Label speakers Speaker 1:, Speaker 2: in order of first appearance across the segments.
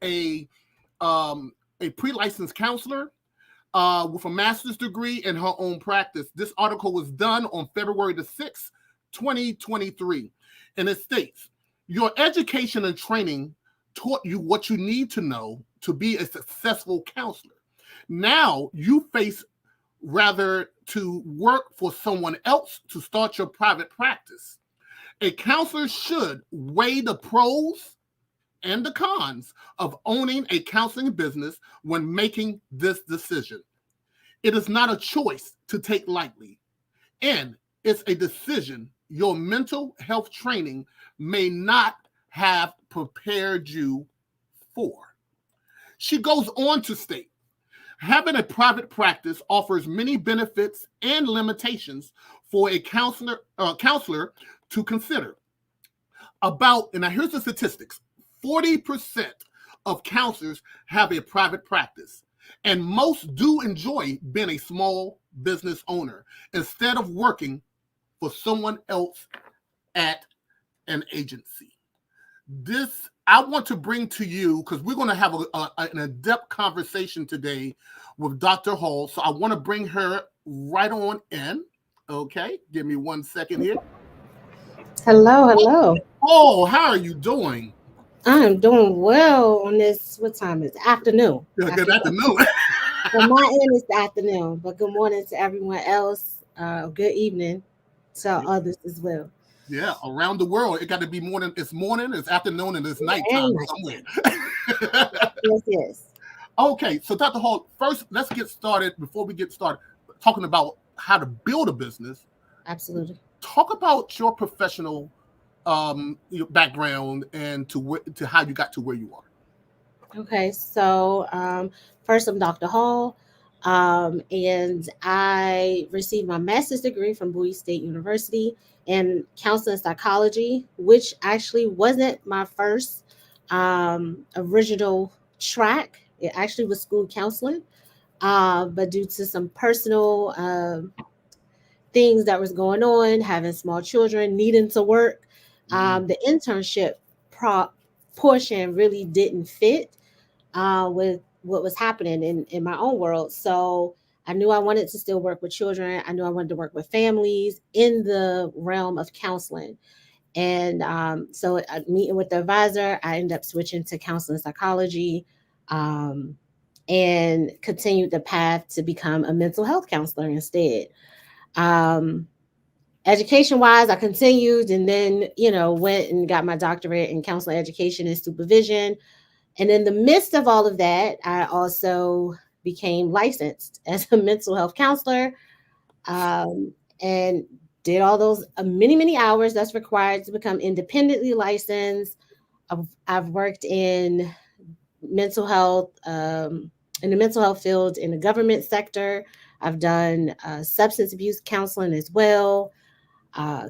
Speaker 1: is a pre-licensed counselor with a master's degree in her own practice. This article was done on February the 6th, 2023. And it states, your education and training taught you what you need to know to be a successful counselor. Now you face rather to work for someone else to start your private practice. A counselor should weigh the pros and the cons of owning a counseling business when making this decision. It is not a choice to take lightly, and it's a decision your mental health training may not have prepared you for. She goes on to state, having a private practice offers many benefits and limitations for a counselor to consider. And now here's the statistics, 40% of counselors have a private practice, and most do enjoy being a small business owner instead of working for someone else at an agency. This I want to bring to you because we're going to have an in-depth conversation today with Dr. Hall. So I want to bring her right on in. Okay, give me 1 second here.
Speaker 2: Hello.
Speaker 1: Oh, how are you doing?
Speaker 2: I'm doing well on this. What time is it? Afternoon.
Speaker 1: Good afternoon.
Speaker 2: On my end, it's the afternoon, but good morning to everyone else. Good evening to others as well.
Speaker 1: Yeah, around the world, it got to be morning. It's morning, it's afternoon, and it's nighttime somewhere.
Speaker 2: Yes.
Speaker 1: Okay, so Dr. Hall, first, let's get started. Before we get started, talking about how to build a business.
Speaker 2: Absolutely.
Speaker 1: Talk about your professional your background and to how you got to where you are.
Speaker 2: Okay, so first I'm Dr. Hall, and I received my master's degree from Bowie State University in counseling psychology, which actually wasn't my first original track. It actually was school counseling, but due to some personal things that was going on, having small children, needing to work, the internship portion really didn't fit with what was happening in my own world. So I knew I wanted to still work with children. I knew I wanted to work with families in the realm of counseling. And so meeting with the advisor, I ended up switching to counseling psychology and continued the path to become a mental health counselor instead. Education wise, I continued and then, went and got my doctorate in counseling education and supervision. And in the midst of all of that, I also became licensed as a mental health counselor and did all those many hours that's required to become independently licensed. I've worked in mental health, in the mental health field in the government sector. I've done substance abuse counseling as well,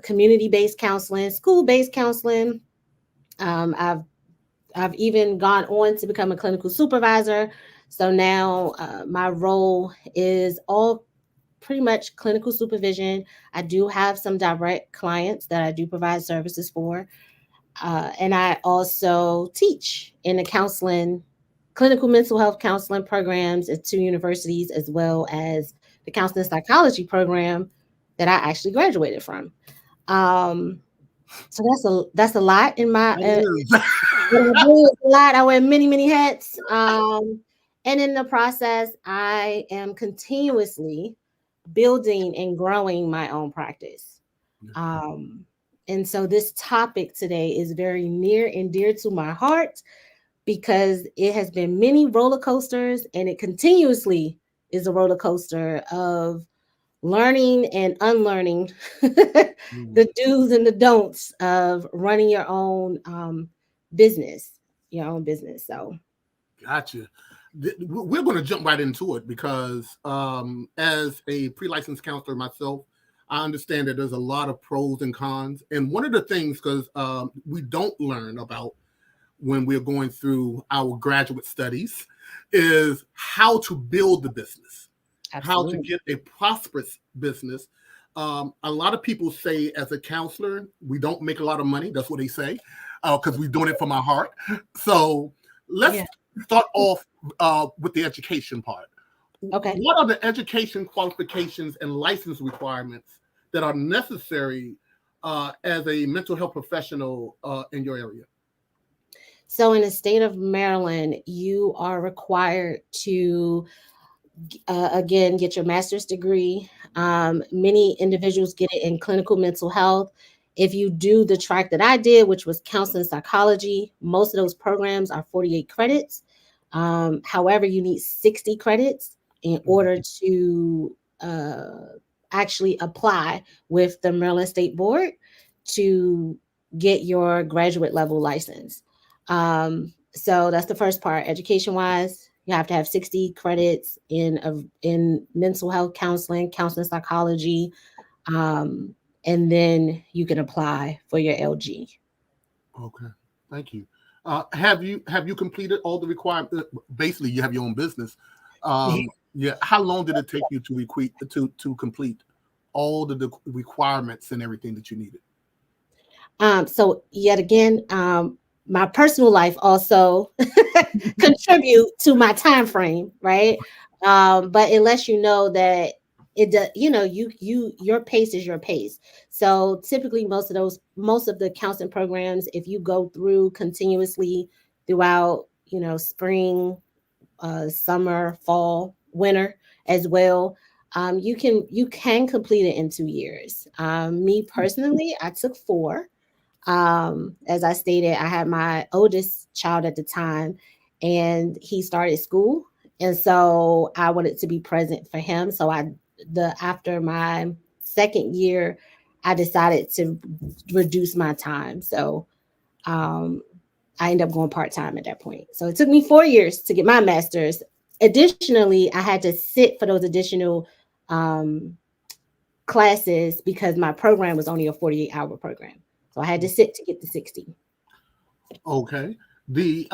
Speaker 2: community-based counseling, school-based counseling. I've even gone on to become a clinical supervisor. So now my role is all pretty much clinical supervision. I do have some direct clients that I do provide services for. And I also teach in the clinical mental health counseling programs at 2 universities, as well as the counseling psychology program that I actually graduated from. So that's a lot in my a lot. I wear many hats. And in the process, I am continuously building and growing my own practice. And so this topic today is very near and dear to my heart because it has been many roller coasters, and it continuously is a roller coaster of learning and unlearning the do's and the don'ts of running your own business. So
Speaker 1: Gotcha. We're going to jump right into it because as a pre-licensed counselor myself, I understand that there's a lot of pros and cons. And one of the things, because we don't learn about when we're going through our graduate studies, is how to build the business. Absolutely. How to get a prosperous business. A lot of people say as a counselor, we don't make a lot of money. That's what they say, because we're doing it from our heart. So let's
Speaker 2: Yeah.
Speaker 1: start off with the education part.
Speaker 2: Okay.
Speaker 1: What are the education qualifications and license requirements that are necessary as a mental health professional in your area?
Speaker 2: So in the state of Maryland, you are required to again get your master's degree. Many individuals get it in clinical mental health. If you do the track that I did, which was counseling psychology, most of those programs are 48 credits. However, you need 60 credits in order to actually apply with the Maryland State Board to get your graduate level license. So that's the first part. Education wise, you have to have 60 credits in mental health counseling, counseling psychology, and then you can apply for your LG.
Speaker 1: Okay, thank you. Have you completed all the requirements? Basically, you have your own business. Yeah. How long did it take you to complete all the requirements and everything that you needed?
Speaker 2: So yet again, my personal life also contribute to my time frame, right? But it lets you know that it does, your pace is your pace. So typically most of the counseling programs, if you go through continuously throughout, spring, summer, fall, winter as well, you can complete it in 2 years. Me personally, I took 4. As I stated, I had my oldest child at the time, and he started school, and so I wanted to be present for him. So after my second year, I decided to reduce my time. So um, I ended up going part time at that point. So it took me 4 years to get my master's. Additionally, I had to sit for those additional um, classes because my program was only a 48-hour program. So I had to sit to get the 60.
Speaker 1: Okay. The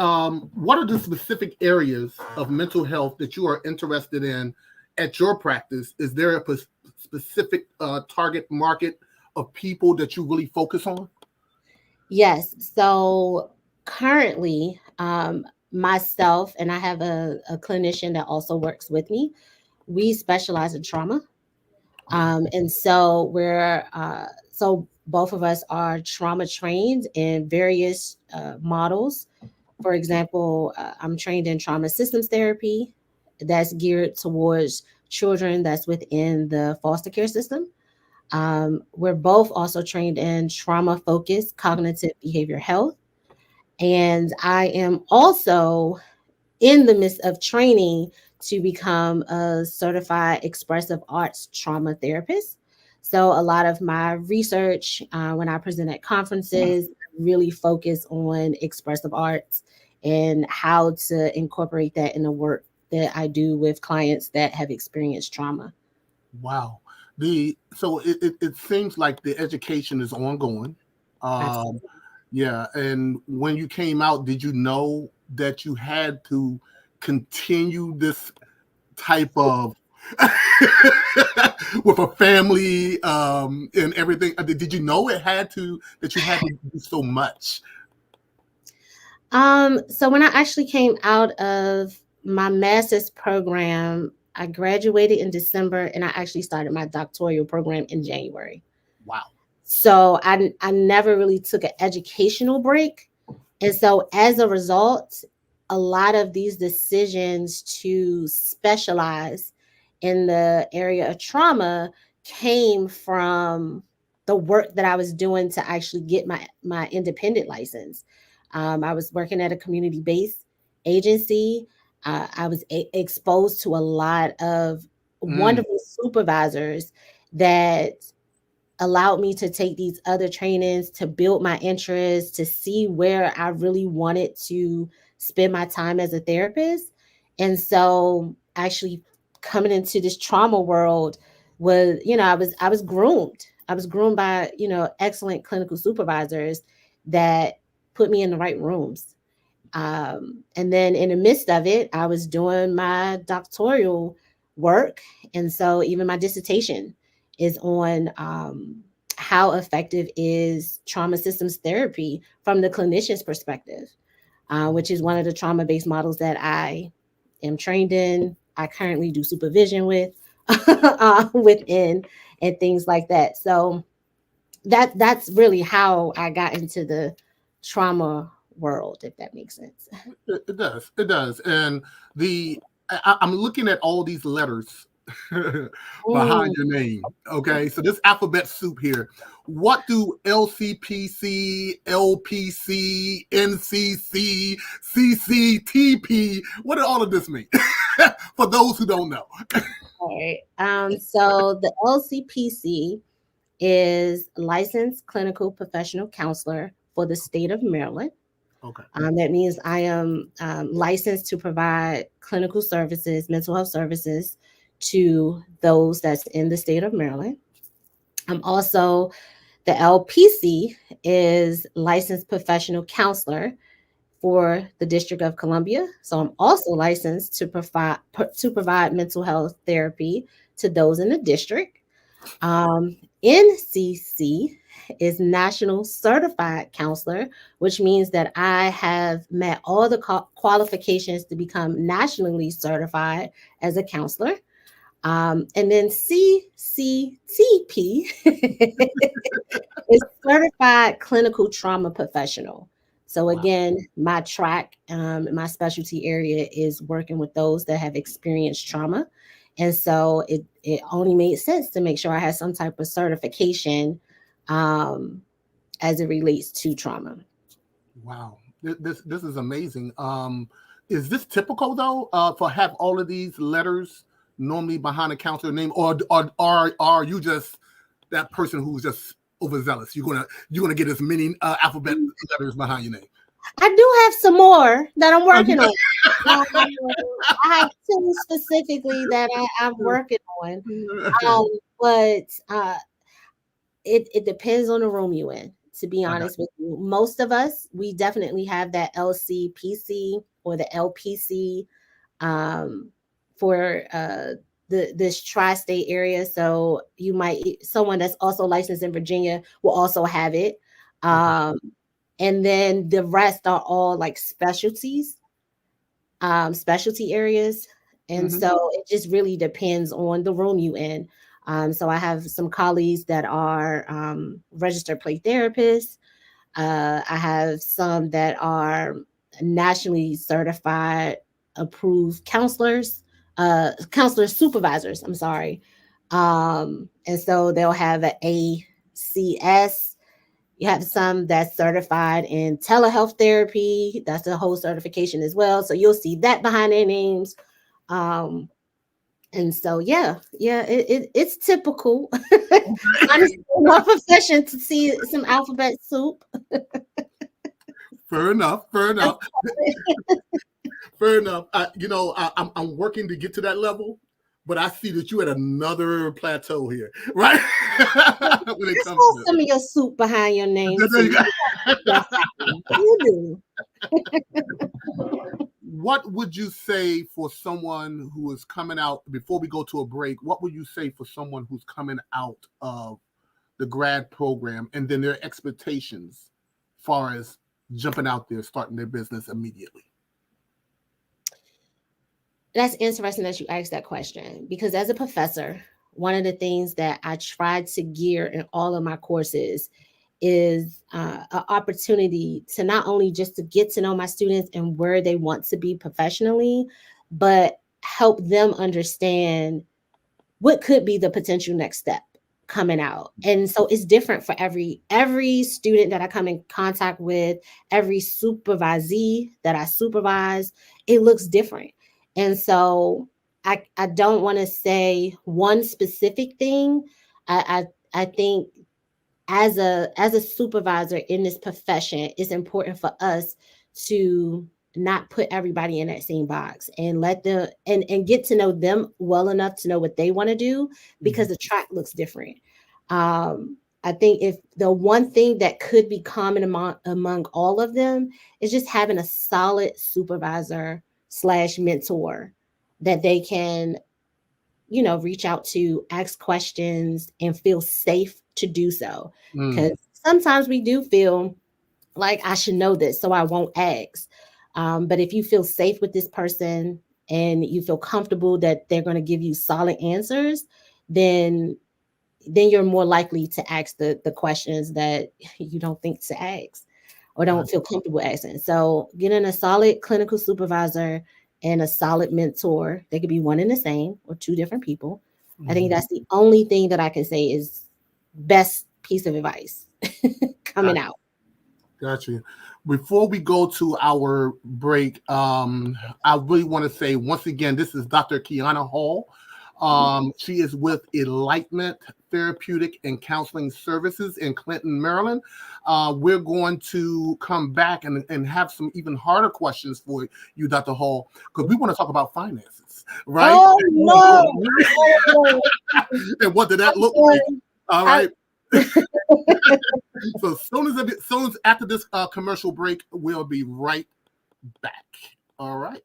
Speaker 1: what are the specific areas of mental health that you are interested in at your practice? Is there a specific target market of people that you really focus on?
Speaker 2: Yes. So currently, myself and I have a clinician that also works with me. We specialize in trauma. And so so both of us are trauma trained in various models. For example, I'm trained in trauma systems therapy that's geared towards children that's within the foster care system. We're both also trained in trauma focused cognitive behavior health. And I am also in the midst of training to become a certified expressive arts trauma therapist. So a lot of my research when I present at conferences really focus on expressive arts and how to incorporate that in the work that I do with clients that have experienced trauma.
Speaker 1: Wow. It seems like the education is ongoing. Um,
Speaker 2: Absolutely.
Speaker 1: yeah, and when you came out, did you know that you had to continue this type of with a family and everything? Did you know that you had to do so much?
Speaker 2: So when I actually came out of my master's program, I graduated in December and I actually started my doctoral program in January.
Speaker 1: Wow.
Speaker 2: So I never really took an educational break. And so as a result, a lot of these decisions to specialize in the area of trauma came from the work that I was doing to actually get my independent license. I was working at a community-based agency. I was exposed to a lot of
Speaker 1: Mm,
Speaker 2: wonderful supervisors that allowed me to take these other trainings to build my interest, to see where I really wanted to spend my time as a therapist. And so actually coming into this trauma world was, I was groomed. I was groomed by, excellent clinical supervisors that put me in the right rooms. And then in the midst of it, I was doing my doctoral work. And so even my dissertation is on how effective is trauma systems therapy from the clinician's perspective. which is one of the trauma-based models that I am trained in. I currently do supervision with within and things like that. So that's really how I got into the trauma world, if that makes sense.
Speaker 1: It does. It does. And I'm looking at all these letters behind your name. Okay. So this alphabet soup here. What do LCPC, LPC, NCC, CCTP, what did all of this mean? For those who don't know.
Speaker 2: All right. So the LCPC is licensed clinical professional counselor for the state of Maryland.
Speaker 1: Okay.
Speaker 2: That means I am licensed to provide clinical services, mental health services to those that's in the state of Maryland. I'm also, the LPC is licensed professional counselor for the District of Columbia. So I'm also licensed to provide mental health therapy to those in the district. NCC is National Certified Counselor, which means that I have met all the qualifications to become nationally certified as a counselor. And then CCTP is Certified Clinical Trauma Professional. So again, my track, my specialty area is working with those that have experienced trauma. And so it only made sense to make sure I had some type of certification as it relates to trauma.
Speaker 1: Wow. This is amazing. Is this typical though, for have all of these letters normally behind a counselor name, or are you just that person who's just overzealous? You're gonna get as many alphabet letters behind your name.
Speaker 2: I do have some more that I'm working on. I have two specifically that I'm working on, but it depends on the room you in. To be honest with you, most of us, we definitely have that LCPC or the LPC for this tri-state area. So you might, someone that's also licensed in Virginia will also have it. And then the rest are all like specialties, specialty areas. And so it just really depends on the room you in. So I have some colleagues that are registered play therapists. I have some that are nationally certified, approved counselors, counselor supervisors. I'm sorry. And so they'll have an ACS. You have some that's certified in telehealth therapy. That's a whole certification as well. So you'll see that behind their names. And so, it's typical. Honestly, my profession to see some alphabet soup.
Speaker 1: Fair enough. Fair enough. I'm working to get to that level, but I see that you at another plateau here, right?
Speaker 2: When it comes to some of your soup behind your name. You do.
Speaker 1: What would you say for someone who is coming out, before we go to a break, what would you say for someone who's coming out of the grad program and then their expectations as far as jumping out there, starting their business immediately?
Speaker 2: That's interesting that you asked that question, because as a professor, one of the things that I tried to gear in all of my courses is an opportunity to not only just to get to know my students and where they want to be professionally, but help them understand what could be the potential next step coming out. And so it's different for every student that I come in contact with, every supervisee that I supervise, it looks different. And so I don't want to say one specific thing. I think as a supervisor in this profession, it's important for us to not put everybody in that same box and let them and get to know them well enough to know what they want to do, because the track looks different. I think if the one thing that could be common among all of them is just having a solid supervisor / mentor that they can, reach out to, ask questions, and feel safe to do so. Because sometimes we do feel like I should know this, so I won't ask. But if you feel safe with this person and you feel comfortable that they're going to give you solid answers, then you're more likely to ask the questions that you don't think to ask or don't feel comfortable asking. So getting a solid clinical supervisor and a solid mentor, they could be one and the same or two different people. I think that's the only thing that I can say is best piece of advice coming out.
Speaker 1: Got you. Before we go to our break, I really want to say once again, this is Dr. Keyona Hall. She is with Enlighten Therapeutic and Counseling Services in Clinton, Maryland. We're going to come back and have some even harder questions for you, Dr. Hall, because we want to talk about finances, right?
Speaker 2: Oh no!
Speaker 1: And what did that look like? All right. So as soon as after this commercial break, we'll be right back. All right.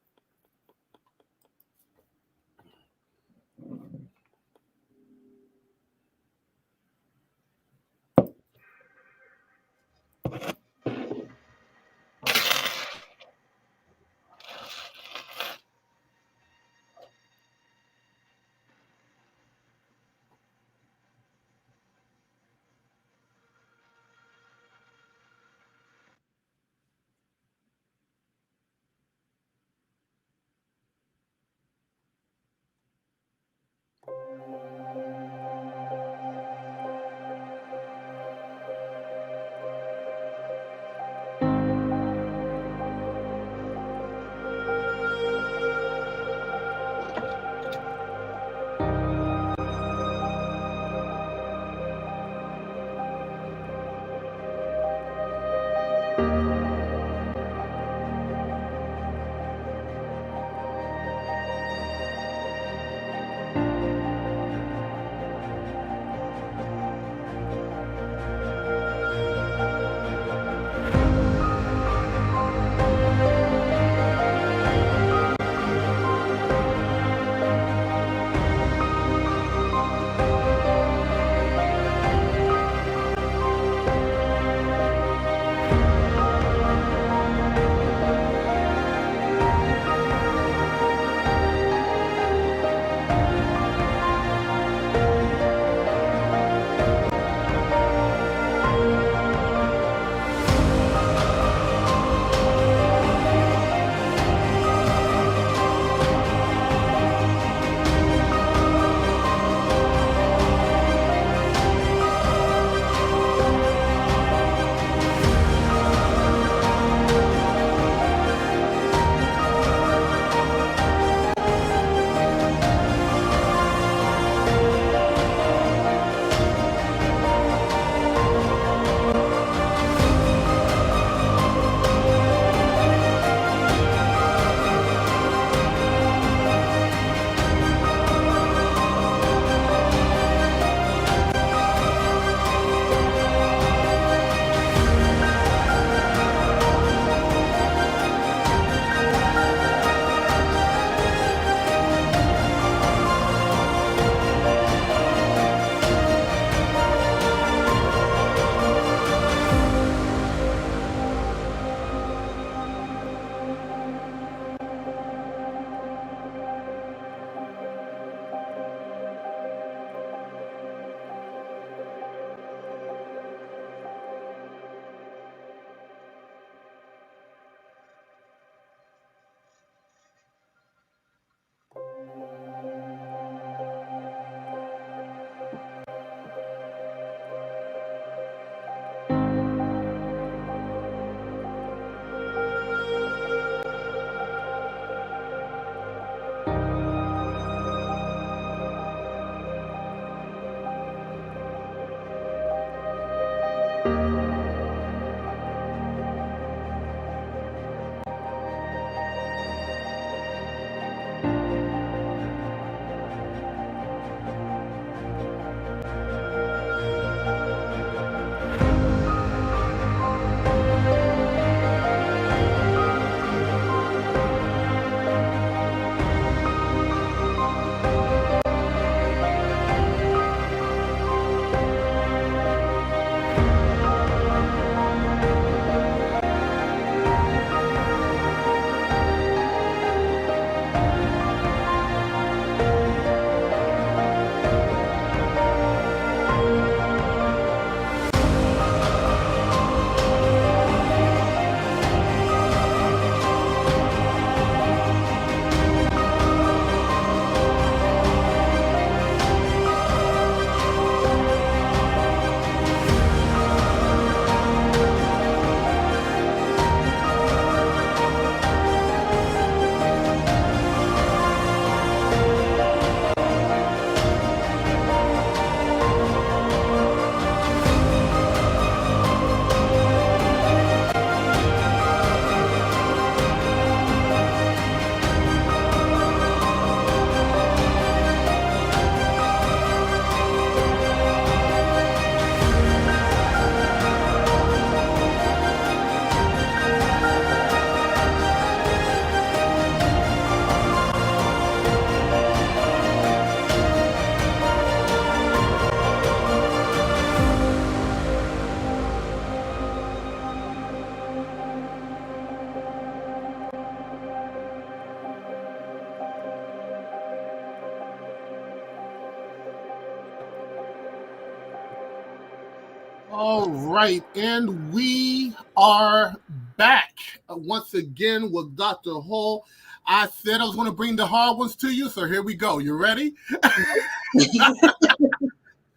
Speaker 1: All right, and we are back once again with Dr. Hall. I said I was going to bring the hard ones to you, so here we go. You ready?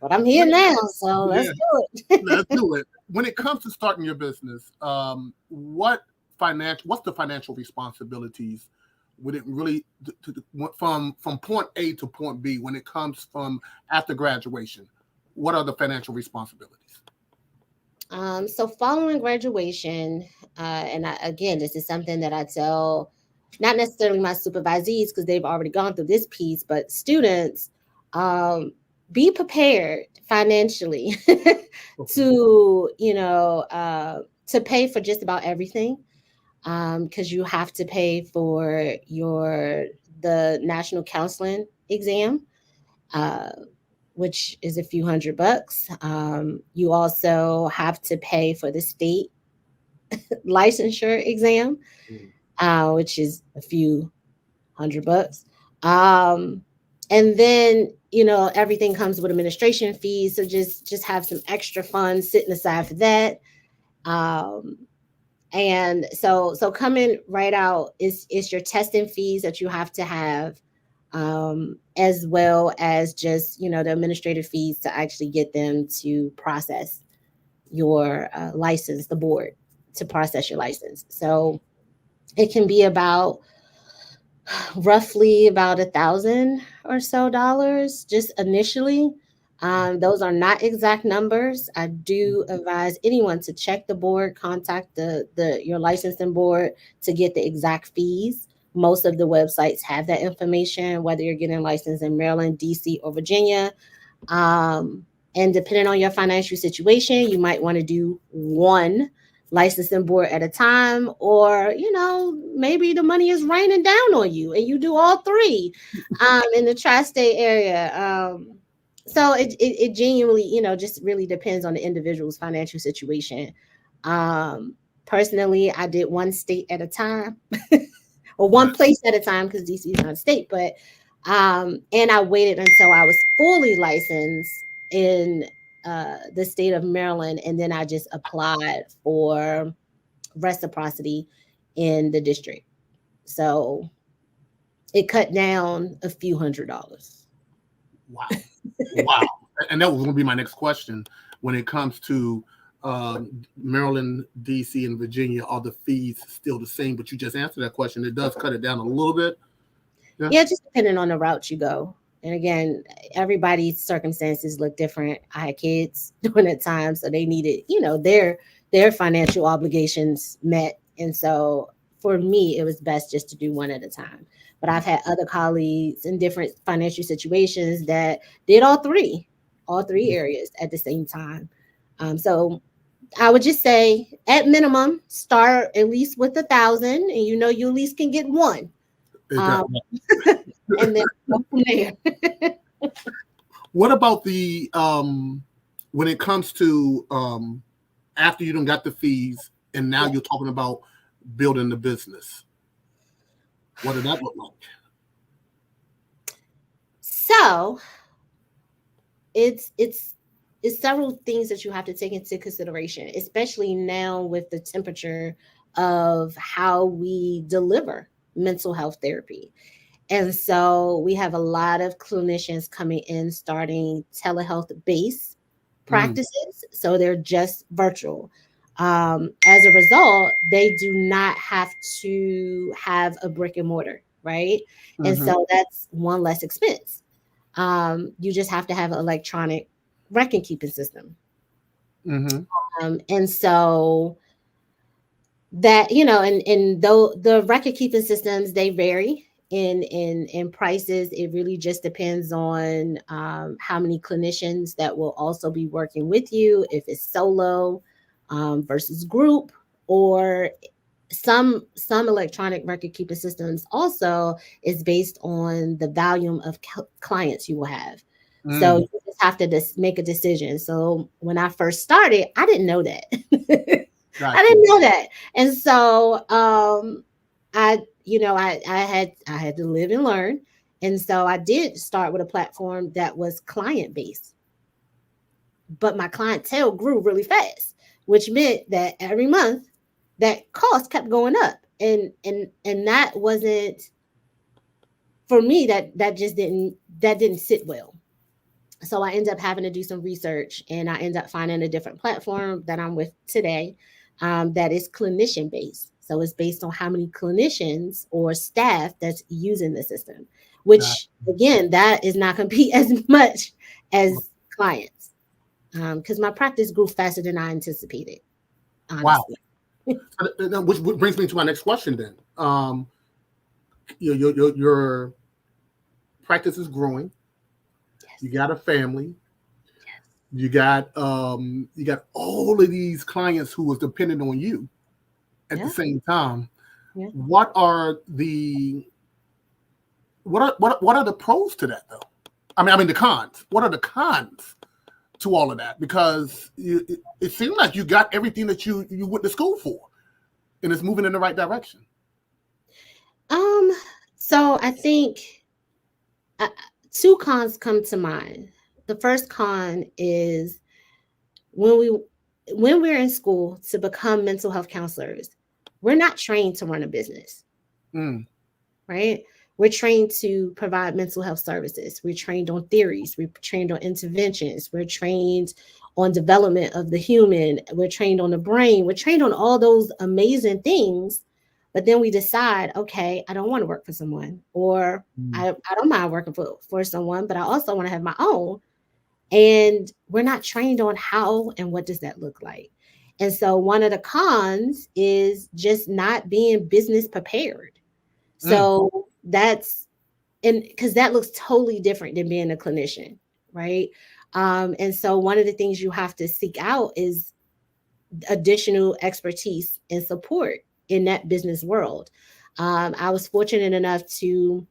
Speaker 2: But I'm here now, so let's
Speaker 1: Yeah.
Speaker 2: do it.
Speaker 1: Let's do it. When it comes to starting your business, what's the financial responsibilities? Would it really from point A to point B when it comes from after graduation? What are the financial responsibilities?
Speaker 2: So following graduation, again, this is something that I tell not necessarily my supervisees because they've already gone through this piece, but students, be prepared financially to, to pay for just about everything. Because you have to pay for the national counseling exam. Which is a few $100. You also have to pay for the state licensure exam, which is a few $100. And then, everything comes with administration fees. So just have some extra funds sitting aside for that. And so coming right out is your testing fees that you have to have, as well as just the administrative fees to actually get them to process your license, the board to process your license. So it can be about roughly about $1,000 or so just initially. Those are not exact numbers. I do advise anyone to check the board, contact your licensing board to get the exact fees. Most of the websites have that information, whether you're getting licensed in Maryland, DC, or Virginia. And depending on your financial situation, you might want to do one licensing board at a time, or maybe the money is raining down on you and you do all three in the tri-state area. So it genuinely just really depends on the individual's financial situation. Personally, I did one state at a time or one place at a time because DC is not a state, but and I waited until I was fully licensed in the state of Maryland, and then I just applied for reciprocity in the district. So it cut down a few $100.
Speaker 1: Wow. Wow. And that was going to be my next question. When it comes to Maryland, DC, and Virginia, are the fees still the same? But you just answered that question. It does cut it down a little bit.
Speaker 2: Yeah, just depending on the route you go. And again, everybody's circumstances look different. I had kids during that time, so they needed, their financial obligations met. And so for me, it was best just to do one at a time. But I've had other colleagues in different financial situations that did all three areas at the same time. So I would just say, at minimum, start at least with 1,000, and you at least can get one. And then go from there.
Speaker 1: What about the when it comes to after you done got the fees and now you're talking about building the business? What did that look like?
Speaker 2: So it's several things that you have to take into consideration, especially now with the temperature of how we deliver mental health therapy. And so we have a lot of clinicians coming in starting telehealth-based practices. So they're just virtual. As a result, they do not have to have a brick and mortar, right? And so that's one less expense. You just have to have an electronic record keeping system. And so that, and though the record keeping systems, they vary in prices. It really just depends on how many clinicians that will also be working with you, if it's solo versus group, or some electronic record keeping systems also is based on the volume of clients you will have. So you just have to make a decision. So when I first started, I didn't know that. Gotcha. I didn't know that. And so I had to live and learn. And so I did start with a platform that was client based. but my clientele grew really fast, which meant that every month that cost kept going up. And that wasn't, for me, that didn't sit well. So I ended up having to do some research, and I ended up finding a different platform that I'm with today, that is clinician based. So it's based on how many clinicians or staff that's using the system, which again, that is not compete as much as clients, because my practice grew faster than I anticipated, honestly.
Speaker 1: Wow. Which brings me to my next question then. Your practice is growing. Yes. You got a family. Yes. You got all of these clients who was dependent on you at the same time. Yeah. What are the pros to that though? I mean the cons. What are the cons to all of that? Because it seems like you got everything that you went to school for, and it's moving in the right direction.
Speaker 2: So I think two cons come to mind. The first con is when we're in school to become mental health counselors, we're not trained to run a business, right? We're trained to provide mental health services. We're trained on theories. We're trained on interventions. We're trained on development of the human. We're trained on the brain. We're trained on all those amazing things. But then we decide, okay, I don't want to work for someone, or I don't mind working for someone, but I also want to have my own. And we're not trained on how and what does that look like. And so one of the cons is just not being business prepared. So that's, and because that looks totally different than being a clinician, right? And so one of the things you have to seek out is additional expertise and support in that business world. I was fortunate enough to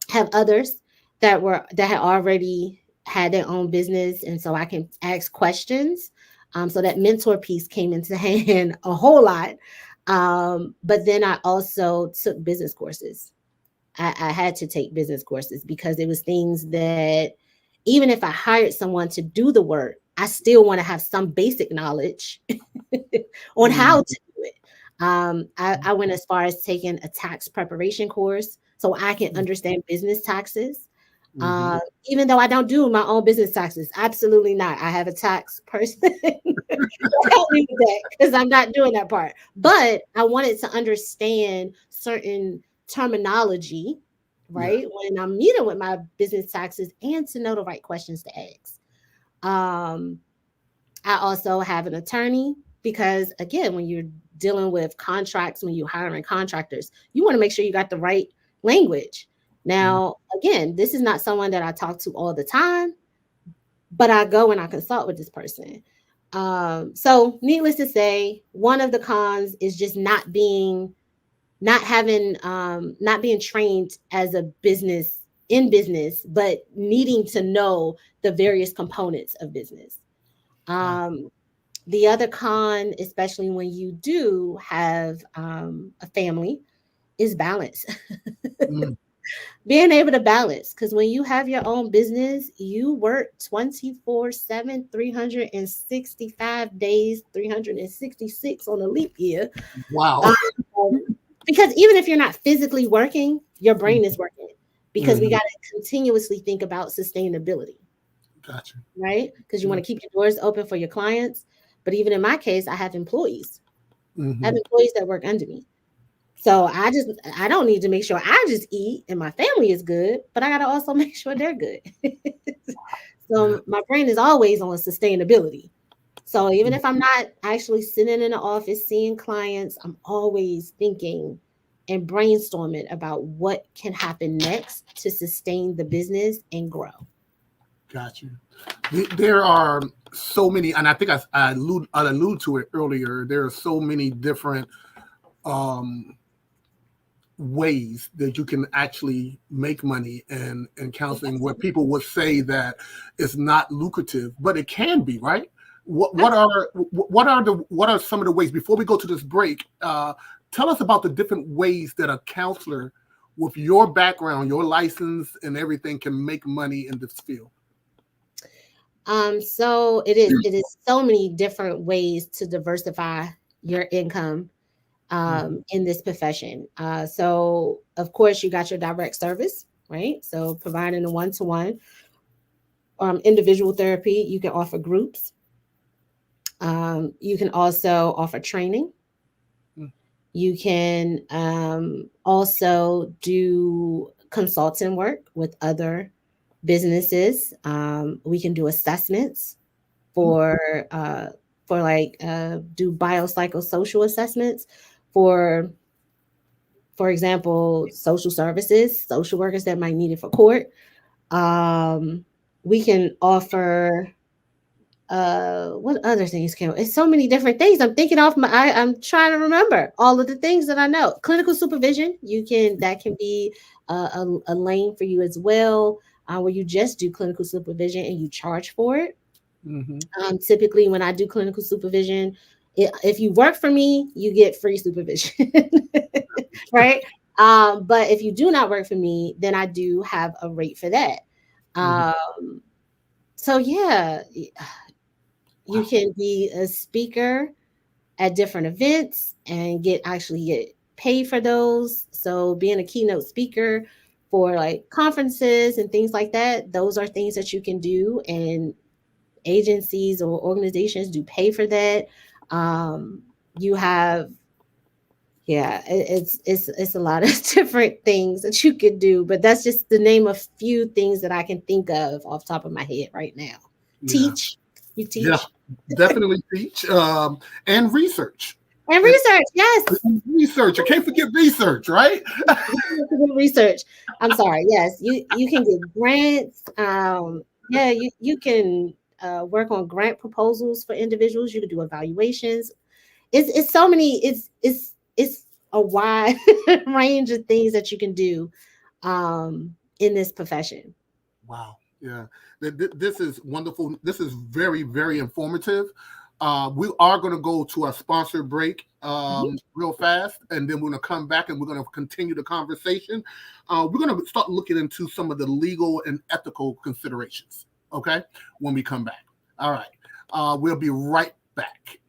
Speaker 2: have others that had already had their own business, and so I can ask questions. So that mentor piece came into hand a whole lot. But then I also took business courses. I had to take business courses because it was things that even if I hired someone to do the work, I still want to have some basic knowledge on how to do it. I went as far as taking a tax preparation course so I can understand business taxes. Even though I don't do my own business taxes, absolutely not. I have a tax person help me with that because I'm not doing that part. But I wanted to understand certain terminology, right? When I'm meeting with my business taxes, and to know the right questions to ask. I also have an attorney because, again, when you're dealing with contracts, when you're hiring contractors, you want to make sure you got the right language. Now, again, this is not someone that I talk to all the time, but I go and I consult with this person. So needless to say, one of the cons is just not being trained as a business, but needing to know the various components of business. The other con, especially when you do have a family, is balance. Being able to balance, because when you have your own business, you work 24/7, 365 days, 366 on a leap year.
Speaker 1: Wow.
Speaker 2: Because even if you're not physically working, your brain is working, because we got to continuously think about sustainability.
Speaker 1: Gotcha.
Speaker 2: Right? Because you want to keep your doors open for your clients. But even in my case, I have employees. I have employees that work under me. So I don't need to make sure I just eat and my family is good, but I got to also make sure they're good. So my brain is always on sustainability. So even if I'm not actually sitting in the office seeing clients, I'm always thinking and brainstorming about what can happen next to sustain the business and grow.
Speaker 1: Got you. There are so many, and I think I alluded to it earlier. There are so many different ways that you can actually make money in counseling, where people would say that it's not lucrative, but it can be, right? What are some of the ways, before we go to this break, tell us about the different ways that a counselor with your background, your license and everything, can make money in this field?
Speaker 2: So it is so many different ways to diversify your income in this profession. So of course you got your direct service, right? So providing a one-to-one individual therapy. You can offer groups. You can also offer training. You can also do consulting work with other businesses. We can do assessments for like do biopsychosocial assessments for example, social services, social workers that might need it for court. We can offer what other things can it's so many different things. I'm thinking off I'm trying to remember all of the things that I know. Clinical supervision, that can be a lane for you as well, where you just do clinical supervision and you charge for it. Typically when I do clinical supervision, if you work for me, you get free supervision. Right. But if you do not work for me, then I do have a rate for that. So yeah, you can be a speaker at different events and actually get paid for those. So being a keynote speaker for like conferences and things like that, those are things that you can do, and agencies or organizations do pay for that. You have it's a lot of different things that you could do, but that's just the name of few things that I can think of off top of my head right now. Teach. You teach.
Speaker 1: Yeah, definitely teach. And research.
Speaker 2: And research, yes.
Speaker 1: Research. I can't forget research, right?
Speaker 2: Research. I'm sorry. Yes, you can get grants. Yeah, you can work on grant proposals for individuals. You can do evaluations. It's so many. It's a wide range of things that you can do in this profession.
Speaker 1: Wow. Yeah. This is wonderful. This is very, very informative. We are going to go to a sponsor break real fast, and then we're going to come back and we're going to continue the conversation. We're going to start looking into some of the legal and ethical considerations, okay, when we come back. All right. We'll be right back.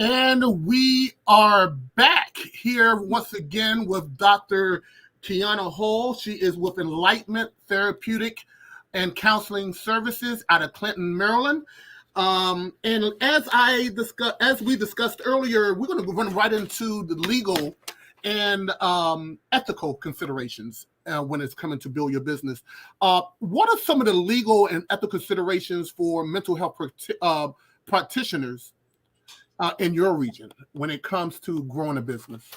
Speaker 1: And we are back here once again with Dr. Keyona Hall. She is with Enlighten Therapeutic and Counseling Services out of Clinton, Maryland. And as we discussed earlier, we're going to run right into the legal and ethical considerations when it's coming to build your business. What are some of the legal and ethical considerations for mental health practitioners in your region when it comes to growing a business?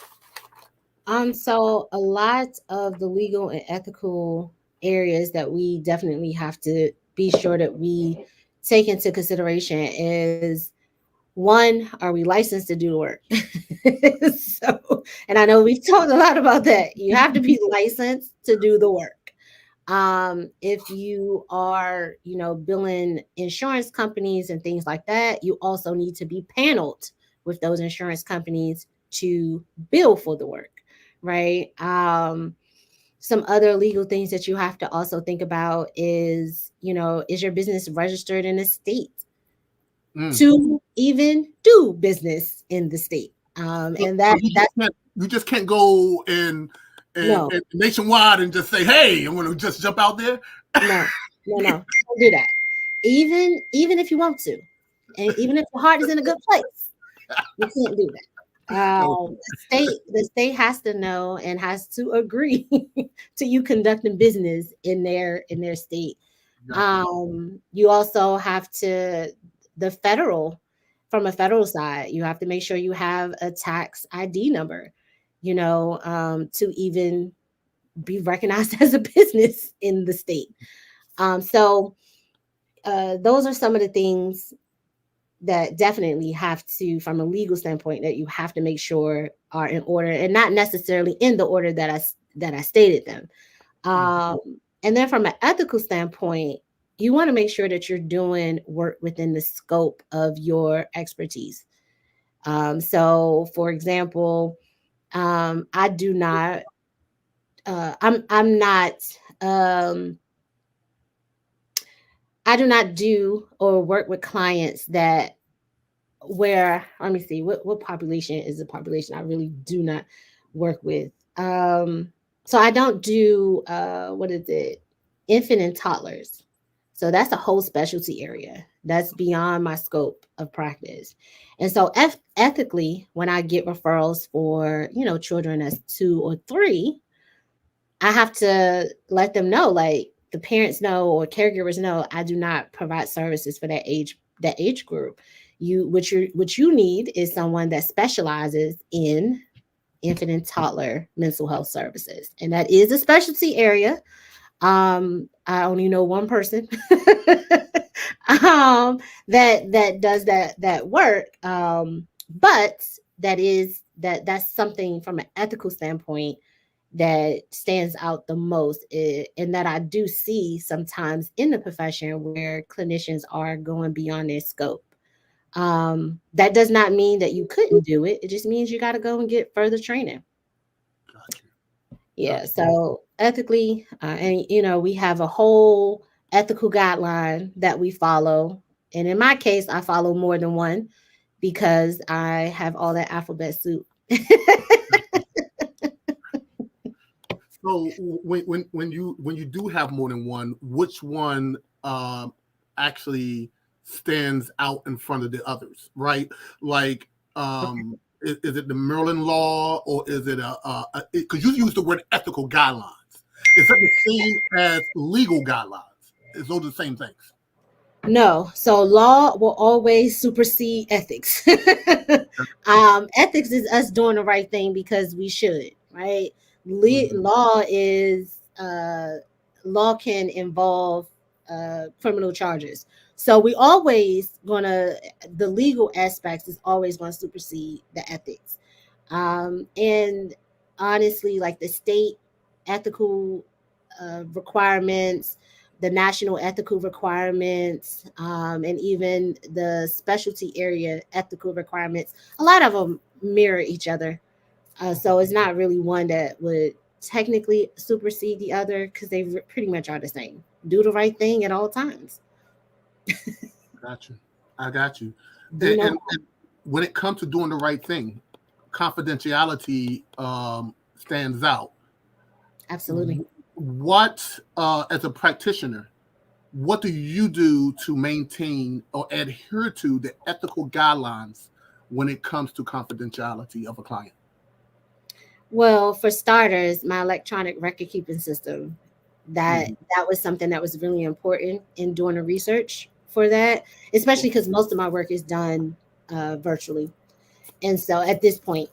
Speaker 2: So a lot of the legal and ethical areas that we definitely have to be sure that we take into consideration is, one, are we licensed to do the work? So, and I know we've talked a lot about that. You have to be licensed to do the work. If you are, billing insurance companies and things like that, you also need to be paneled with those insurance companies to bill for the work, right? some other legal things that you have to also think about is, is your business registered in a state to even do business in the state? And
Speaker 1: So you just can't go and
Speaker 2: no,
Speaker 1: nationwide and just say, "Hey, I'm going to just jump out there."
Speaker 2: no, don't do that. Even if you want to, and even if your heart is in a good place, you can't do that. The state has to know and has to agree to you conducting business in their state. You also have to from a federal side, you have to make sure you have a tax ID number, to even be recognized as a business in the state. So those are some of the things that definitely have to, from a legal standpoint, that you have to make sure are in order, and not necessarily in the order that I stated them. And then from an ethical standpoint, you want to make sure that you're doing work within the scope of your expertise. So, for example, I do not. I'm not. I do not do or work with clients that let me see, what population is the population I really do not work with. So I don't do what is it, infant and toddlers. So that's a whole specialty area that's beyond my scope of practice. And so ethically, when I get referrals for children that's 2 or 3, I have to let them know, like the parents know or caregivers know, I do not provide services for that age group. What you need is someone that specializes in infant and toddler mental health services, and that is a specialty area. I only know one person that does that work. But that's something from an ethical standpoint that stands out the most, and that I do see sometimes in the profession where clinicians are going beyond their scope. That does not mean that you couldn't do it. It just means you got to go and get further training.
Speaker 1: Gotcha.
Speaker 2: Yeah. So ethically, and we have a whole ethical guideline that we follow. And in my case, I follow more than one because I have all that alphabet soup.
Speaker 1: So when you do have more than one, which one actually stands out in front of the others, right? Like, is it the Maryland law, or is it because you use the word ethical guidelines? Is that the same as legal guidelines? Is those the same things?
Speaker 2: No. So law will always supersede ethics. Ethics is us doing the right thing because we should, right? Law can involve criminal charges. So the legal aspects is always going to supersede the ethics. And honestly, like the state ethical requirements, the national ethical requirements, and even the specialty area ethical requirements, a lot of them mirror each other. So it's not really one that would technically supersede the other because they pretty much are the same. Do the right thing at all times.
Speaker 1: I got you.
Speaker 2: Do no
Speaker 1: And when it comes to doing the right thing, confidentiality stands out.
Speaker 2: Absolutely.
Speaker 1: What, as a practitioner, what do you do to maintain or adhere to the ethical guidelines when it comes to confidentiality of a client?
Speaker 2: Well, for starters, my electronic record keeping system, that was something that was really important in doing the research for that, especially because most of my work is done virtually. And so at this point,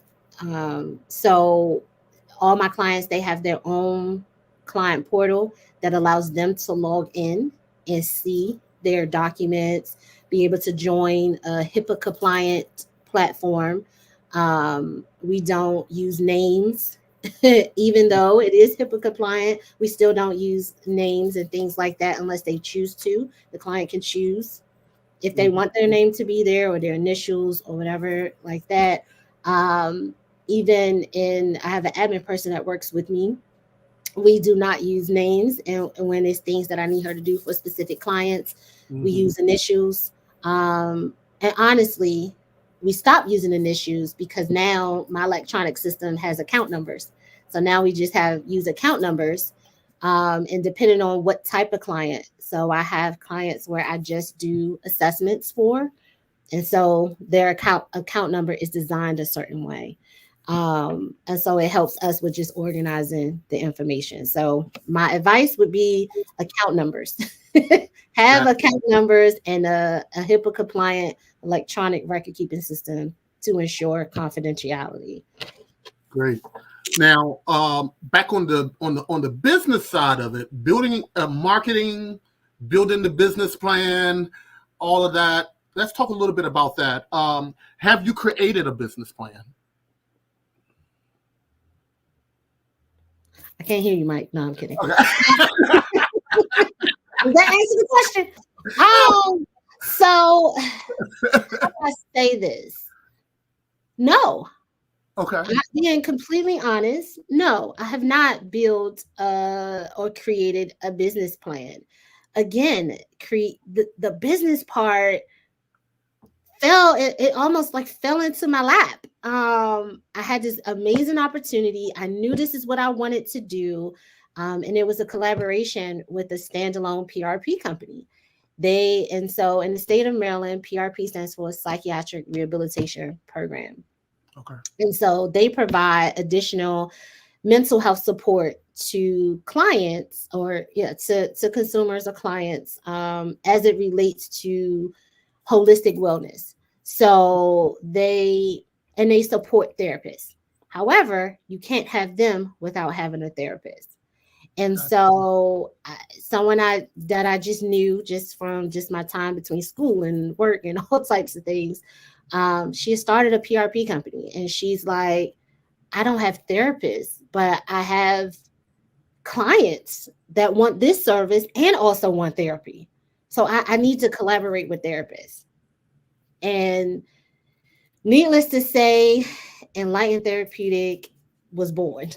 Speaker 2: so all my clients, they have their own client portal that allows them to log in and see their documents, be able to join a HIPAA compliant platform. We don't use names. Even though it is HIPAA compliant, we still don't use names and things like that unless they choose to. The client can choose if they want their name to be there or their initials or whatever like that. I have an admin person that works with me. We do not use names, and when it's things that I need her to do for specific clients, we use initials. And honestly, we stopped using initials because now my electronic system has account numbers. So now we just use account numbers, and depending on what type of client. So I have clients where I just do assessments for, and so their account number is designed a certain way. And so it helps us with just organizing the information. So my advice would be account numbers. Have account numbers and a HIPAA compliant electronic record keeping system to ensure confidentiality.
Speaker 1: Great. Now, back on the business side of it, building marketing, building the business plan, all of that. Let's talk a little bit about that. Have you created a business plan?
Speaker 2: I can't hear you, Mike. No, I'm kidding.
Speaker 1: Okay.
Speaker 2: Does that answer the question? So how do I say this? No.
Speaker 1: Okay.
Speaker 2: I'm being completely honest. No, I have not built or created a business plan. Again, the business part it almost like fell into my lap. I had this amazing opportunity. I knew this is what I wanted to do. And it was a collaboration with a standalone PRP company. So in the state of Maryland, PRP stands for Psychiatric Rehabilitation Program.
Speaker 1: Okay.
Speaker 2: And so they provide additional mental health support to clients to consumers or clients as it relates to holistic wellness. So they support therapists. However, you can't have them without having a therapist. And so someone that I just knew just from my time between school and work and all types of things, she started a PRP company, and she's like, I don't have therapists, but I have clients that want this service and also want therapy. So I need to collaborate with therapists. And needless to say, Enlighten Therapeutic was born.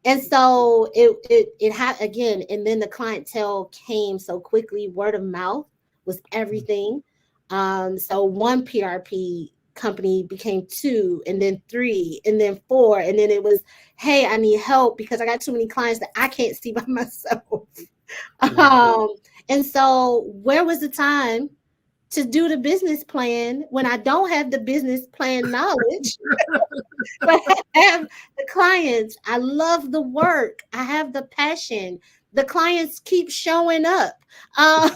Speaker 2: And so it had, again, and then the clientele came so quickly. Word of mouth was everything. So one PRP company became 2, and then 3, and then 4, and then it was, hey, I need help because I got too many clients that I can't see by myself. And so where was the time to do the business plan when I don't have the business plan knowledge? But I have the clients. I love the work. I have the passion. The clients keep showing up. So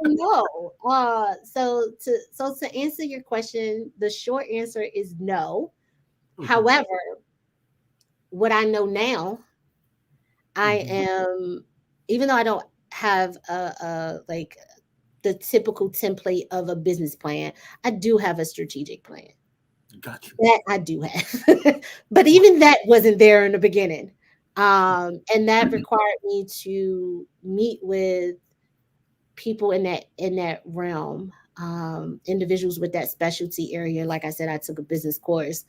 Speaker 2: no. So to answer your question, the short answer is no. However, what I know now, I am, even though I don't have like the typical template of a business plan, I do have a strategic plan.
Speaker 1: Gotcha.
Speaker 2: That I do have. But even that wasn't there in the beginning. And that required me to meet with people in that realm, individuals with that specialty area. Like I said, I took a business course,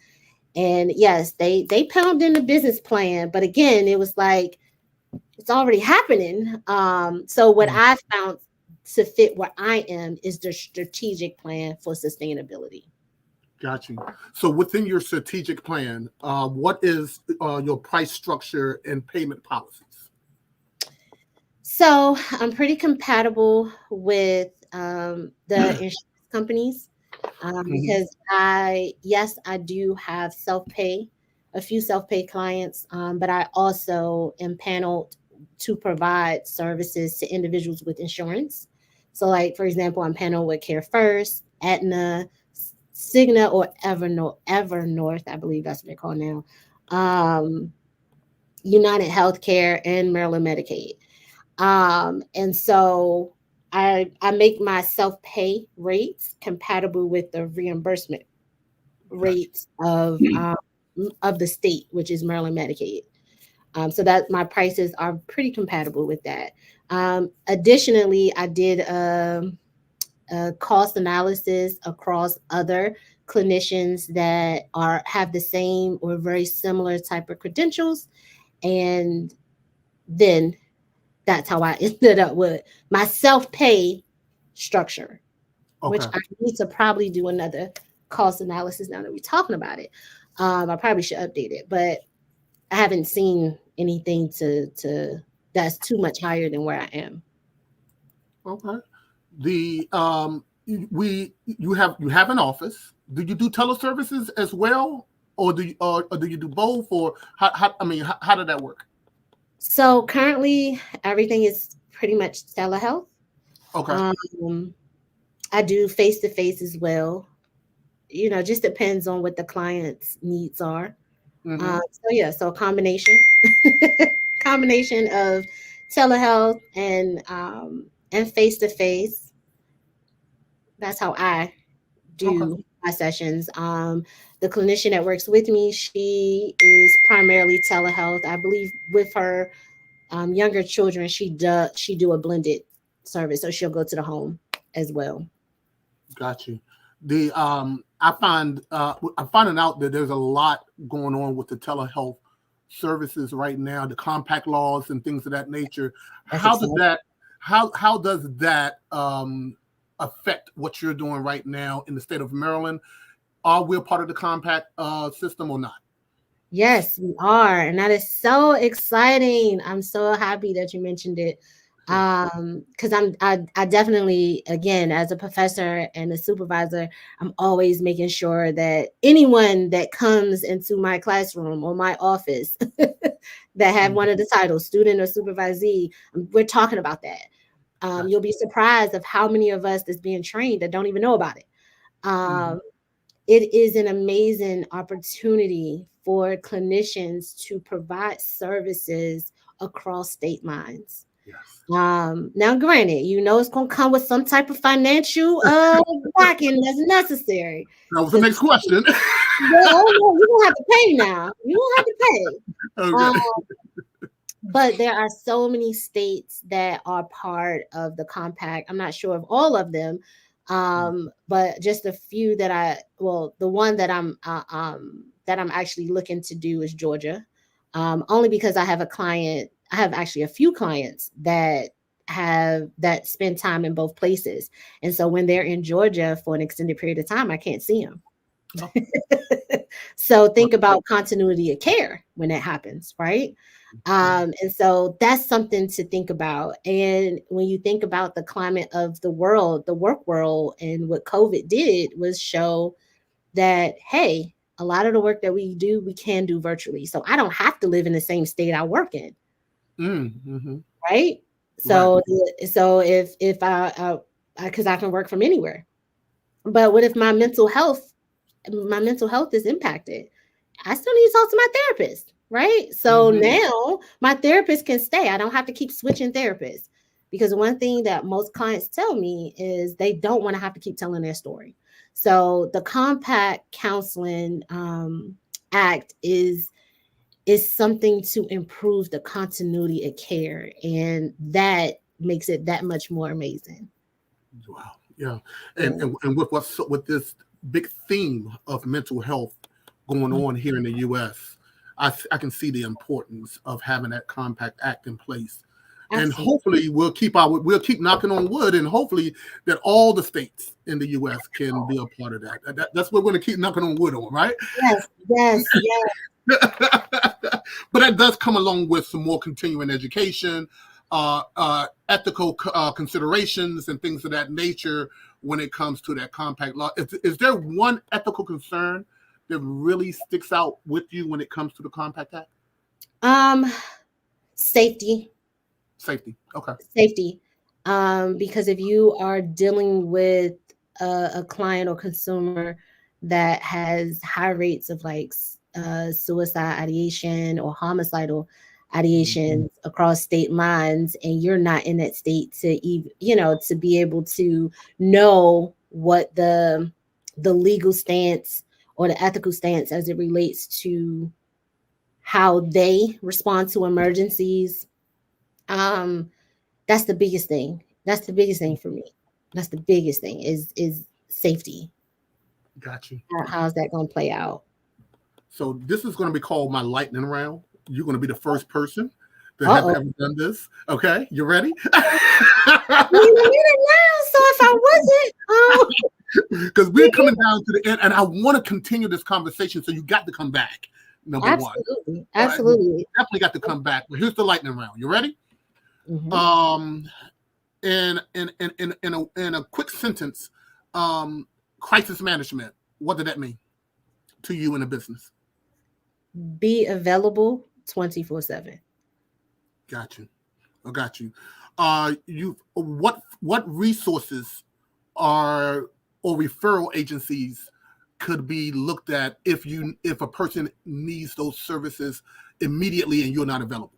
Speaker 2: and yes, they pounded in the business plan, but again, it was like it's already happening. So what I found to fit where I am is the strategic plan for sustainability.
Speaker 1: Got you. So within your strategic plan, what is your price structure and payment policies?
Speaker 2: So I'm pretty compatible with the insurance companies because I do have a few self-pay clients, but I also am paneled to provide services to individuals with insurance. So like, for example, I'm paneled with Care First, Aetna, Cigna, or Evernorth, I believe that's what they're called now, United Healthcare, and Maryland Medicaid. And so I make my self-pay rates compatible with the reimbursement rates of the state, which is Maryland Medicaid. So that my prices are pretty compatible with that. Additionally, I did a cost analysis across other clinicians that have the same or very similar type of credentials. And then that's how I ended up with my self-pay structure, which
Speaker 1: Okay.
Speaker 2: I need to probably do another cost analysis now that we're talking about it. I probably should update it, but I haven't seen anything to that's too much higher than where I am.
Speaker 1: Okay. The you have an office. Do you do teleservices as well, or do you do both, or how did that work?
Speaker 2: So currently, everything is pretty much telehealth.
Speaker 1: Okay.
Speaker 2: Um, I do face to face as well. Just depends on what the client's needs are.
Speaker 1: Mm-hmm.
Speaker 2: So yeah, so a combination of telehealth and face to face. That's how I
Speaker 1: Okay.
Speaker 2: do my sessions. The clinician that works with me, she is primarily telehealth. I believe with her younger children, she do a blended service, so she'll go to the home as well.
Speaker 1: Got you. The I'm finding out that there's a lot going on with the telehealth services right now, the compact laws and things of that nature.
Speaker 2: That's
Speaker 1: How does
Speaker 2: exciting.
Speaker 1: that how does that affect what you're doing right now in the state of Maryland? Are we a part of the compact system or not?
Speaker 2: Yes, we are, and that is so exciting. I'm so happy that you mentioned it.
Speaker 1: Sure.
Speaker 2: Because I definitely, again, as a professor and a supervisor, I'm always making sure that anyone that comes into my classroom or my office that have one of the titles, student or supervisee, we're talking about that.
Speaker 1: Gotcha.
Speaker 2: You'll be surprised of how many of us that's being trained that don't even know about it. It is an amazing opportunity for clinicians to provide services across state lines.
Speaker 1: Yes.
Speaker 2: Now, granted, it's going to come with some type of financial backing that's necessary.
Speaker 1: That was the next question.
Speaker 2: Well, you don't have to pay now. You don't have to pay.
Speaker 1: Okay.
Speaker 2: But there are so many states that are part of the compact. I'm not sure of all of them, but just a few the one that I'm actually looking to do is Georgia, only because I have actually a few clients that spend time in both places, and so when they're in Georgia for an extended period of time, I can't see them.
Speaker 1: Oh.
Speaker 2: So think about continuity of care when that happens, right? And so that's something to think about. And when you think about the climate of the world, the work world, and what COVID did was show that, hey, a lot of the work that we do, we can do virtually. So I don't have to live in the same state I work in.
Speaker 1: Mm-hmm.
Speaker 2: Right. So, if I because I can work from anywhere, but what if my mental health is impacted? I still need to talk to my therapist, right? So now my therapist can stay. I don't have to keep switching therapists, because one thing that most clients tell me is they don't want to have to keep telling their story. So the Compact Counseling Act is something to improve the continuity of care, and that makes it that much more amazing.
Speaker 1: Wow. Yeah. And with this big theme of mental health going on here in the U.S., I can see the importance of having that Compact Act in place. Absolutely. And hopefully we'll keep knocking on wood, and hopefully that all the states in the U.S. can be a part of that. That's what we're going to keep knocking on wood on, right?
Speaker 2: Yes.
Speaker 1: But that does come along with some more continuing education, ethical considerations, and things of that nature when it comes to that compact law. Is there one ethical concern that really sticks out with you when it comes to the Compact Act?
Speaker 2: Safety.
Speaker 1: Okay.
Speaker 2: Safety. Because if you are dealing with a client or consumer that has high rates of suicide ideation or homicidal ideations across state lines, and you're not in that state to even, to be able to know what the legal stance or the ethical stance as it relates to how they respond to emergencies. That's the biggest thing. That's the biggest thing for me. That's the biggest thing is safety.
Speaker 1: Got you.
Speaker 2: How's that going to play out?
Speaker 1: So this is going to be called my lightning round. You're going to be the first person to have
Speaker 2: Uh-oh.
Speaker 1: ever done this. Okay, you ready?
Speaker 2: Wait a minute now. So if I wasn't,
Speaker 1: because we're coming down to the end, and I want to continue this conversation. So you got to come back. Number
Speaker 2: absolutely,
Speaker 1: one,
Speaker 2: absolutely,
Speaker 1: right, definitely got to come back. But here's the lightning round. You ready?
Speaker 2: Mm-hmm.
Speaker 1: In a quick sentence, crisis management. What did that mean to you in a business?
Speaker 2: Be available 24/7.
Speaker 1: Got you. I got you. What resources are or referral agencies could be looked at if a person needs those services immediately and you're not available?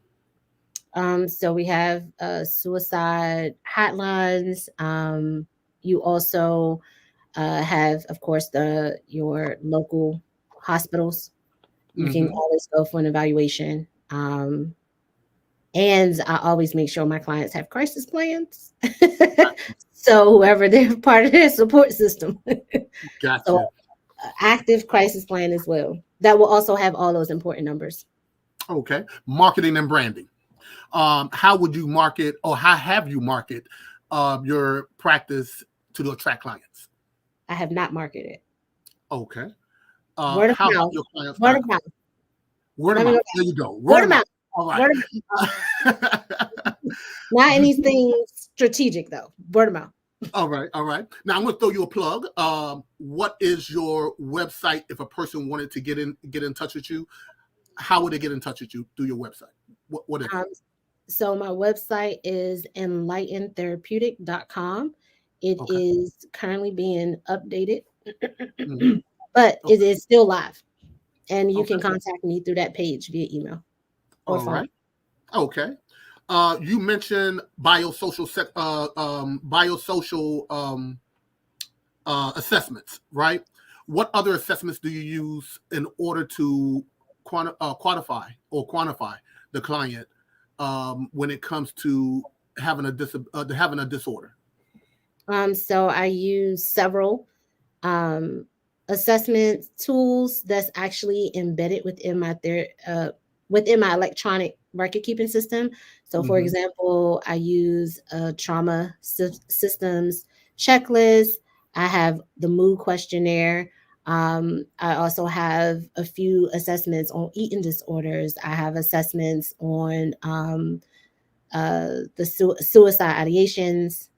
Speaker 2: So we have suicide hotlines. You also have, of course, your local hospitals. You can always go for an evaluation. And I always make sure my clients have crisis plans. So whoever they're part of their support system.
Speaker 1: Gotcha.
Speaker 2: So active crisis plan as well. That will also have all those important numbers.
Speaker 1: Okay. Marketing and branding. How would you market, or how have you marketed your practice to attract clients?
Speaker 2: I have not marketed.
Speaker 1: Okay.
Speaker 2: Word of mouth.
Speaker 1: Your clients?
Speaker 2: Word of mouth.
Speaker 1: Word of mouth. There you go.
Speaker 2: Word of mouth.
Speaker 1: All right.
Speaker 2: Word of mouth. Not anything strategic though. Word of mouth.
Speaker 1: All right. All right. Now I'm going to throw you a plug. What is your website if a person wanted to get in touch with you? How would they get in touch with you through your website? What is it?
Speaker 2: So my website is enlightentherapeutic.com. It is currently being updated, but it is still live. And you can contact me through that page via email or phone.
Speaker 1: Right. Okay. You mentioned biosocial assessments, right? What other assessments do you use in order to quantify the client when it comes to having a disorder?
Speaker 2: So I use several assessment tools that's actually embedded within my electronic record keeping system. So for example, I use a trauma systems checklist. I have the mood questionnaire. I also have a few assessments on eating disorders. I have assessments on the suicide ideations,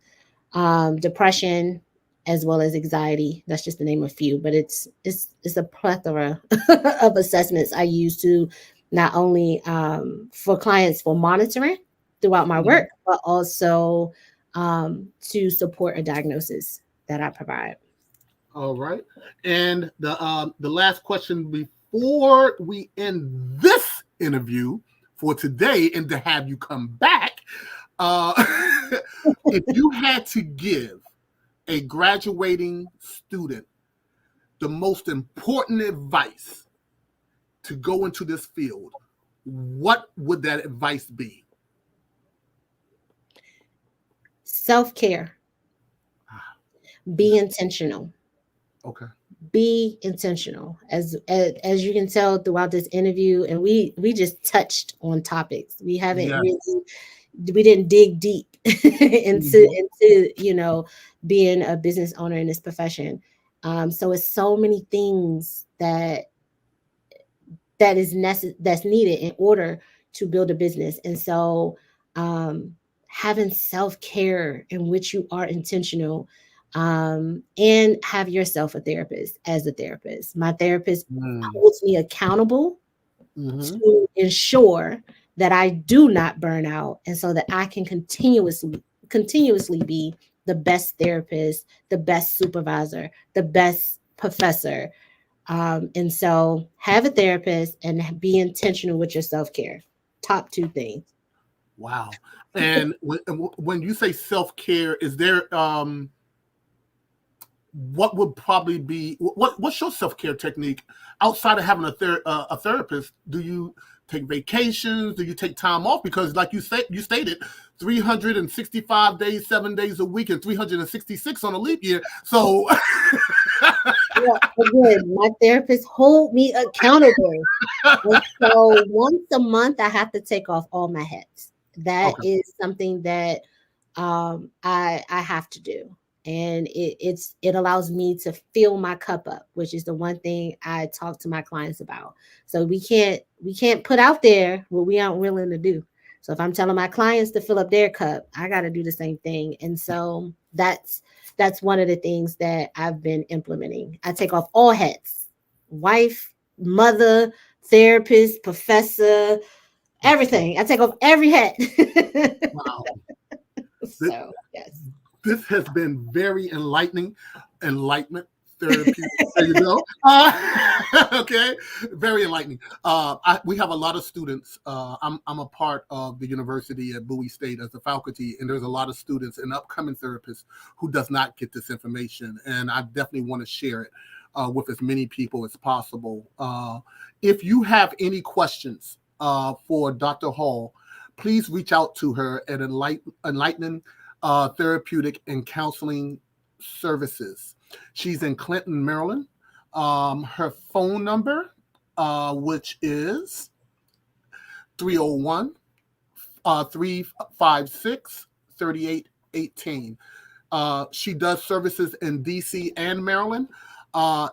Speaker 2: depression, as well as anxiety. That's just to name a few, but it's a plethora of assessments I use to not only for clients for monitoring throughout my work, but also to support a diagnosis that I provide.
Speaker 1: All right. And the last question before we end this interview for today and to have you come back, if you had to give a graduating student the most important advice to go into this field, what would that advice be?
Speaker 2: Self-care. Be intentional.
Speaker 1: Okay.
Speaker 2: Be intentional. As you can tell throughout this interview, and we just touched on topics. We haven't really, we didn't dig deep into being a business owner in this profession. So it's so many things that's needed in order to build a business. And so having self-care in which you are intentional, and have yourself a therapist as a therapist. My therapist holds me accountable to ensure that I do not burn out, and so that I can continuously be the best therapist, the best supervisor, the best professor. And so have a therapist and be intentional with your self-care. Top two things.
Speaker 1: Wow. And when you say self-care, is there what would probably be what's your self-care technique outside of having a therapist? Do you take vacations? Do you take time off? Because like you stated 365 days, 7 days a week, and 366 on a leap year. So
Speaker 2: Well, again, my therapist hold me accountable. And so once a month, I have to take off all my hats. That
Speaker 1: Okay.
Speaker 2: is something that I have to do, and it allows me to fill my cup up, which is the one thing I talk to my clients about. So we can't put out there what we aren't willing to do. So if I'm telling my clients to fill up their cup, I got to do the same thing, and so that's one of the things that I've been implementing. I take off all hats: wife, mother, therapist, professor, everything. I take off every hat.
Speaker 1: Wow. This,
Speaker 2: So yes.
Speaker 1: this has been very enlightening. Enlightenment therapeutic. There you go. Okay, very enlightening. We have a lot of students. I'm a part of the university at Bowie State as a faculty, and there's a lot of students and upcoming therapists who does not get this information, and I definitely want to share it with as many people as possible. If you have any questions for Dr. Hall, please reach out to her at Enlighten Therapeutic and Counseling Services. She's in Clinton, Maryland. Her phone number, which is 301 356 3818. She does services in DC and Maryland.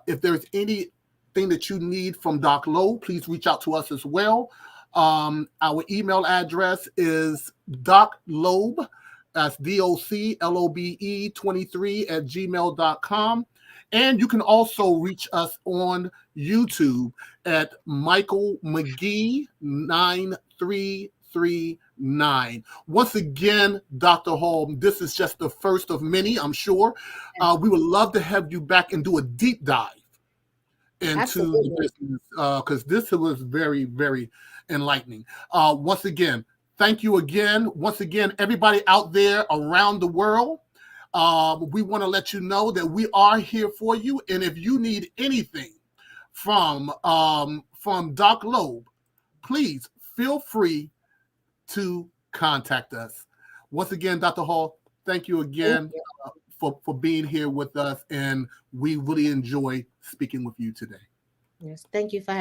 Speaker 1: If there's anything that you need from Doc Loeb, please reach out to us as well. Our email address is doclobe, that's DOCLOBE 23 at gmail.com. And you can also reach us on YouTube at Michael McGee 9339. Once again, Dr. Hall, this is just the first of many, I'm sure. We would love to have you back and do a deep dive into the business, because this was very, very enlightening. Once again, thank you again. Once again, everybody out there around the world, we want to let you know that we are here for you. And if you need anything from Doc Loeb, please feel free to contact us. Once again, Dr. Hall, thank you again for being here with us, and we really enjoy speaking with you today.
Speaker 2: Yes, thank you for having me.